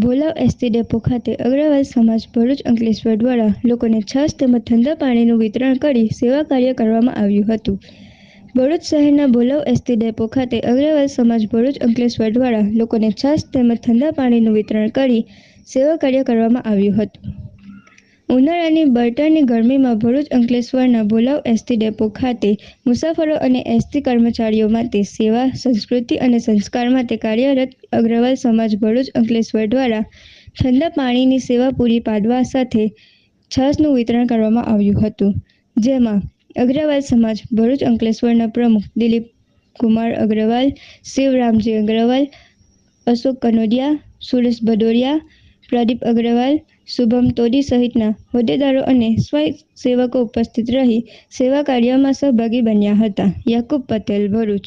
Bholav ST depot ખાતે અગ્રવાલ સમાજ ભરૂચ અંકલેશ્વર દ્વારા લોકોને છાશ તેમજ ઠંડા પાણીનું વિતરણ કરી સેવા કાર્ય કરવામાં આવ્યું હતું। ભરૂચ શહેરના ભોલાવ એસટી ડેપો ખાતે અગ્રવાલ સમાજ ભરૂચ અંકલેશ્વર દ્વારા લોકોને છાશ તેમજ ઠંડા પાણીનું વિતરણ કરી સેવા કાર્ય કરવામાં આવ્યું હતું। ઉનાળાની બળતણની ગરમીમાં ભરૂચ અંકલેશ્વરના ભોલાવ એસટી ડેપો ખાતે મુસાફરો અને એસટી કર્મચારીઓ માટે સેવા, સંસ્કૃતિ અને સંસ્કાર માટે કાર્યરત અગ્રવાલ સમાજ ભરૂચ અંકલેશ્વર દ્વારા ઠંડા પાણીની સેવા પૂરી પાડવા સાથે છાશનું વિતરણ કરવામાં આવ્યું હતું, જેમાં અગ્રવાલ સમાજ ભરૂચ અંકલેશ્વરના પ્રમુખ દિલીપ કુમાર અગ્રવાલ, શિવરામજી અગ્રવાલ, અશોક કનોડિયા, સુરેશ ભદોરિયા, પ્રદીપ અગ્રવાલ, શુભમ તોડી સહિતના હોદ્દેદારો અને સ્વયંસેવકો ઉપસ્થિત રહી સેવા કાર્યમાં સહભાગી બન્યા હતા। યાકુબ પટેલ, ભરૂચ।